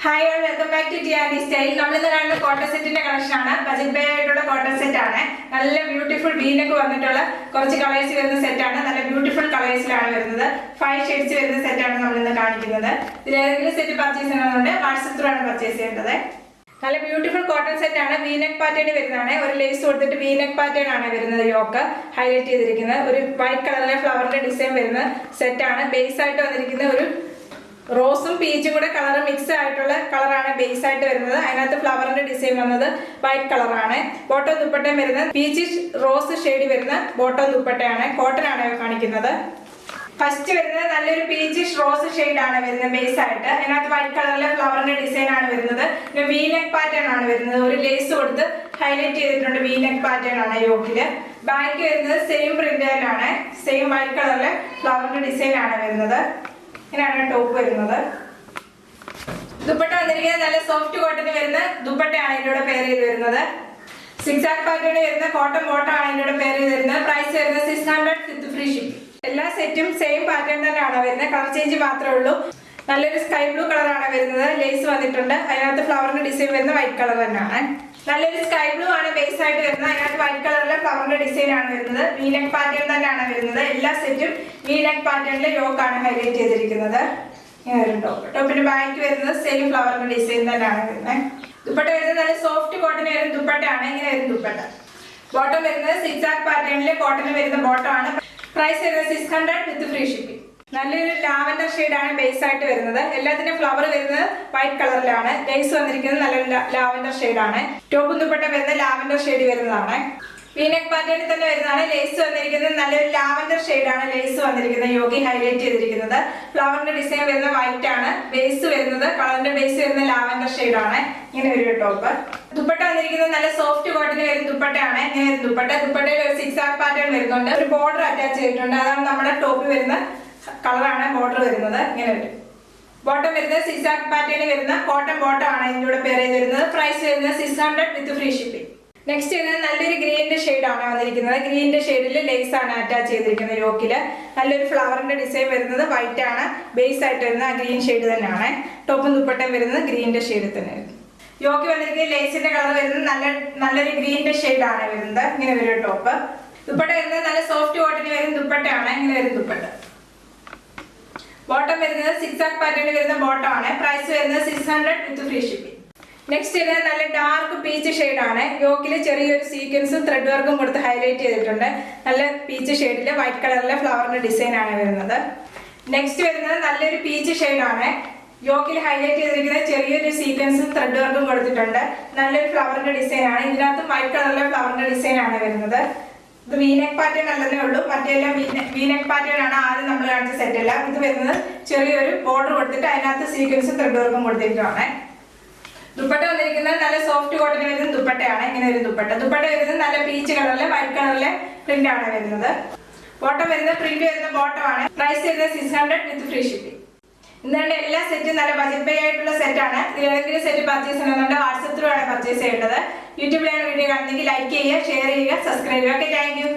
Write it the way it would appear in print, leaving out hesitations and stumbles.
Hi all, welcome back to TRD Style. നമ്മൾ ഇന്ന് കാണുന്ന കോട്ടൺ സെറ്റിന്റെ കളക്ഷൻ ആണ്. ബജറ്റ് ബൈ ആയിട്ടുള്ള കോട്ടൺ സെറ്റ് ആണ്. നല്ല ബ്യൂട്ടിഫുൾ വീനൊക്കെ വന്നിട്ടുള്ള കുറച്ച് കളേഴ്സ് വരുന്ന സെറ്റ് ആണ്. നല്ല ബ്യൂട്ടിഫുൾ കളേഴ്സിലാണ് വരുന്നത്. 5 ഷെയ്ഡ്സ് വരുന്ന സെറ്റ് ആണ് നമ്മൾ ഇന്ന് കാണിക്കുന്നത്. ഇതിൽ ഏതെങ്കിലും സെറ്റ് പർച്ചേസ് ചെയ്യണമെന്നുണ്ട് വാട്സ്ആപ്പ് ത്രൂ ആണ് പർച്ചേസ് ചെയ്യേണ്ടത്. നല്ല ബ്യൂട്ടിഫുൾ കോട്ടൺ സെറ്റ് ആണ്. വീനെക്ക് പാറ്റേൺ വരുന്നതാണ്. ഒരു ലേസ് കൊടുത്തിട്ട് വീനെക്ക് പാറ്റേൺ ആണ് വരുന്നത്. യോക്ക് ഹൈലൈറ്റ് ചെയ്തിരിക്കുന്നത് ഒരു വൈറ്റ് കളറിലെ ഫ്ലവറിന്റെ ഡിസൈൻ വരുന്ന സെറ്റ് ആണ്. ബേസ് ആയിട്ട് വന്നിരിക്കുന്ന ഒരു റോസും പീച്ചും കൂടെ കളർ മിക്സ് ആയിട്ടുള്ള കളറാണ് ബേസ് ആയിട്ട് വരുന്നത്. അതിനകത്ത് ഫ്ലവറിന്റെ ഡിസൈൻ വന്നത് വൈറ്റ് കളറാണ്. ബോട്ടം ദുപ്പട്ടയും വരുന്നത് പീച്ച് റോസ് ഷെയ്ഡ് വരുന്ന ബോട്ടം ദുപ്പട്ടയാണ്. കോട്ടൺ ആണ് കാണിക്കുന്നത്. ഫസ്റ്റ് വരുന്നത് നല്ലൊരു പീച്ച് റോസ് ഷെയ്ഡ് ആണ് വരുന്നത് ബേസ് ആയിട്ട്. അതിനകത്ത് വൈറ്റ് കളറിലെ ഫ്ലവറിന്റെ ഡിസൈൻ ആണ് വരുന്നത്. പിന്നെ വീനെക്ക് പാറ്റേൺ ആണ് വരുന്നത്. ഒരു ലേസ് കൊടുത്ത് ഹൈലൈറ്റ് ചെയ്തിട്ടുണ്ട്. വീനെക്ക് പാറ്റേൺ ആണ് യോക്കില്. ബാക്ക് വരുന്നത് സെയിം പ്രിന്റ് തന്നെയാണ്. സെയിം വൈറ്റ് കളറിലെ ഫ്ലവറിന്റെ ഡിസൈൻ ആണ് വരുന്നത്. ഇങ്ങനെയാണ് ടോപ്പ് വരുന്നത്. ദുപ്പട്ട വന്നിരിക്കുന്നത് നല്ല സോഫ്റ്റ് കോട്ടൺ വരുന്ന ദുപ്പട്ടയാണ് ഇതിലൂടെ പെയർ ചെയ്ത് വരുന്നത്. 6 ആക്ക് പാറ്റേൺ വരുന്ന കോട്ടൺ ബോട്ടം ആണ് ഇതിലൂടെ പെയർ ചെയ്ത് വരുന്നത്. പ്രൈസ് വരുന്നത് 600 വിത്ത് ഫ്രീ ഷിപ്പിംഗ്. എല്ലാ സെറ്റും സെയിം പാറ്റേൺ തന്നെയാണ് വരുന്നത്. കളർ ചേഞ്ച് മാത്രമേ ഉള്ളൂ. നല്ലൊരു സ്കൈ ബ്ലൂ കളറാണ് വരുന്നത്. ലേസ് വന്നിട്ടുണ്ട്. അതിനകത്ത് ഫ്ലവറിന്റെ ഡിസൈൻ വരുന്ന വൈറ്റ് കളർ തന്നെയാണ്. നല്ലൊരു സ്കൈ ബ്ലൂ ആണ് ബേസ് ആയിട്ട് വരുന്നത്. അതിനകത്ത് വൈറ്റ് കളറിലെ ഫ്ലവറിന്റെ ഡിസൈൻ ആണ് വരുന്നത്. വീനെക്ക് പാറ്റേൺ തന്നെയാണ് വരുന്നത്. എല്ലാ സെറ്റും വീനെക്ക് പാറ്റേണിലെ യോക്കാണ് ഹൈലൈറ്റ് ചെയ്തിരിക്കുന്നത്. ഇങ്ങനെ വരും ടോപ്പ്. ടോപ്പിന്റെ ബാക്ക് വരുന്നത് സെയിം ഫ്ലവറിന്റെ ഡിസൈൻ തന്നെയാണ് വരുന്നത്. ദുപ്പട്ട വരുന്നത് നല്ല സോഫ്റ്റ് കോട്ടൺ വരുന്ന ദുപ്പട്ടയാണ്. ഇങ്ങനെ വരും ദുപ്പട്ട. ബോട്ടം വരുന്നത് 6 ആക്ക് പാറ്റേണിലെ കോട്ടൺ വരുന്ന ബോട്ടം ആണ്. പ്രൈസ് വരുന്നത് 600 വിത്ത് ഫ്രീ ഷിപ്പിംഗ്. നല്ലൊരു ലാവൻഡർ ഷെയ്ഡാണ് ബേസ് ആയിട്ട് വരുന്നത്. എല്ലാത്തിനും ഫ്ലവർ വരുന്നത് വൈറ്റ് കളറിലാണ്. ലേസ് വന്നിരിക്കുന്നത് നല്ല ലാവൻഡർ ഷെയ്ഡാണ്. ടോപ്പും ദുപ്പട്ട വരുന്നത് ലാവൻഡർ ഷെയ്ഡ് വരുന്നതാണ്. വീനെക്ക് പാറ്റേണിൽ തന്നെ വരുന്നതാണ്. ലേസ് വന്നിരിക്കുന്നത് നല്ലൊരു ലാവൻഡർ ഷെയ്ഡാണ്. ലേസ് വന്നിരിക്കുന്നത് യോഗി ഹൈലൈറ്റ് ചെയ്തിരിക്കുന്നത്. ഫ്ലവറിന്റെ ഡിസൈൻ വരുന്നത് വൈറ്റ് ആണ്. ബേസ് വരുന്നത് കളറിന്റെ ബേസ് വരുന്ന ലാവൻഡർ ഷെയ്ഡാണ്. ഇങ്ങനെ ഒരു ടോപ്പ്. ദുപ്പട്ട വന്നിരിക്കുന്നത് നല്ല സോഫ്റ്റ് കോട്ടൺ വരുന്ന ദുപ്പട്ടയാണ്. ഇങ്ങനെ ഒരു ദുപ്പട്ട. ദുപ്പട്ടയിൽ ഒരു 6 ആക്ക് പാറ്റേൺ വരുന്നുണ്ട്. ഒരു ബോർഡർ അറ്റാച്ച് ചെയ്തിട്ടുണ്ട്. അതാണ് നമ്മുടെ ടോപ്പ് വരുന്ന കളറാണ്. ബോർഡർ വരുന്നത് ഇങ്ങനെ വരും. ബോട്ടം വരുന്നത് 6 ആക്ക് പാറ്റേൺ വരുന്ന കോട്ടൺ ബോട്ടം ആണ് ഇതിലൂടെ പെയർ ചെയ്ത് വരുന്നത്. പ്രൈസ് വരുന്നത് 600 വിത്ത് ഫ്രീ ഷിപ്പിംഗ്. നെക്സ്റ്റ് വരുന്നത് നല്ലൊരു ഗ്രീനിന്റെ ഷെയ്ഡ് ആണ് വന്നിരിക്കുന്നത്. ഗ്രീനിന്റെ ഷെയ്ഡിൽ ലേസ് ആണ് അറ്റാച്ച് ചെയ്തിരിക്കുന്നത് യോക്കില്. നല്ലൊരു ഫ്ലവറിന്റെ ഡിസൈൻ വരുന്നത് വൈറ്റ് ആണ്. ബേസ് ആയിട്ട് വരുന്ന ആ ഗ്രീൻ ഷെയ്ഡ് തന്നെയാണ്. ടോപ്പും ദുപ്പട്ടയും വരുന്നത് ഗ്രീനിന്റെ ഷെയ്ഡിൽ തന്നെ വരുന്നത്. യോക്ക് വന്നിരിക്കുന്ന ലേസിന്റെ കളർ വരുന്നത് നല്ലൊരു ഗ്രീനിന്റെ ഷെയ്ഡ് ആണ് വരുന്നത്. ഇങ്ങനെ വരും ടോപ്പ്. ദുപ്പട്ട വരുന്നത് നല്ല സോഫ്റ്റ് കോട്ടൺ വരുന്ന ദുപ്പട്ടയാണ്. ഇങ്ങനെ വരും ദുപ്പട്ട. ബോട്ടം വരുന്നത് 6 ആക്ക് പാറ്റേൺ വരുന്ന ബോട്ടം ആണ്. പ്രൈസ് വരുന്നത് 600 വിത്ത് ഫ്രീ ഷിപ്പിംഗ്. നെക്സ്റ്റ് വരുന്നത് നല്ല ഡാർക്ക് പീച്ച് ഷെയ്ഡ് ആണ്. യോക്കില് ചെറിയൊരു സീക്വൻസും ത്രെഡ് വർക്കും കൊടുത്ത് ഹൈലൈറ്റ് ചെയ്തിട്ടുണ്ട്. നല്ല പീച്ച് ഷെയ്ഡില് വൈറ്റ് കളറിലെ ഫ്ലവറിന്റെ ഡിസൈൻ ആണ് വരുന്നത്. നെക്സ്റ്റ് വരുന്നത് നല്ലൊരു പീച്ച് ഷെയ്ഡ് ആണ്. യോക്കിൽ ഹൈലൈറ്റ് ചെയ്തിരിക്കുന്നത് ചെറിയൊരു സീക്വൻസും ത്രെഡ് വർക്കും കൊടുത്തിട്ടുണ്ട്. നല്ലൊരു ഫ്ലവറിന്റെ ഡിസൈൻ ആണ്. ഇതിനകത്ത് വൈറ്റ് കളറിലെ ഫ്ലവറിന്റെ ഡിസൈൻ ആണ് വരുന്നത്. ഇത് വീനെക്ക് പാറ്റേൺ അല്ലെന്നേ ഉള്ളൂ. മറ്റെല്ലാം വീനെക്ക് പാറ്റേൺ ആണ് ആദ്യം നമ്മൾ കാണിച്ച സെറ്റ് അല്ല. ഇത് വരുന്നത് ചെറിയൊരു ബോർഡർ കൊടുത്തിട്ട് അതിനകത്ത് സീക്വൻസും ത്രെഡ് വർക്കും കൊടുത്തിട്ടാണ്. ദുപ്പട്ട വന്നിരിക്കുന്നത് നല്ല സോഫ്റ്റ് കോട്ടൺ വരുന്ന ദുപ്പട്ടയാണ്. ഇങ്ങനെ ഒരു ദുപ്പട്ട. ദുപ്പട്ട വരുന്നത് നല്ല പീച്ച് കളറിലെ വൈറ്റ് കളറിലെ പ്രിന്റ് ആണ് വരുന്നത്. ബോട്ടം വരുന്നത് പ്രിന്റ് വരുന്ന ബോട്ടം ആണ്. പ്രൈസ് വരുന്നത് 600 വിത്ത് ഫ്രീ ഷിപ്പിംഗ്. ഇന്നത്തെ എല്ലാ സെറ്റും നല്ല ബജറ്റ് ബൈ ആയിട്ടുള്ള സെറ്റ് ആണ്. ഏതെങ്കിലും സെറ്റ് പർച്ചേസ് ചെയ്യണമെന്നുണ്ട് വാട്സ്ആപ്പ് ത്രൂ ആണ് പർച്ചേസ് ചെയ്യേണ്ടത്. യൂട്യൂബിലാണ് വീഡിയോ കാണുന്നെങ്കിൽ ലൈക്ക് ചെയ്യുക, ഷെയർ ചെയ്യുക, സബ്സ്ക്രൈബ് ചെയ്യുക. Okay, thank you.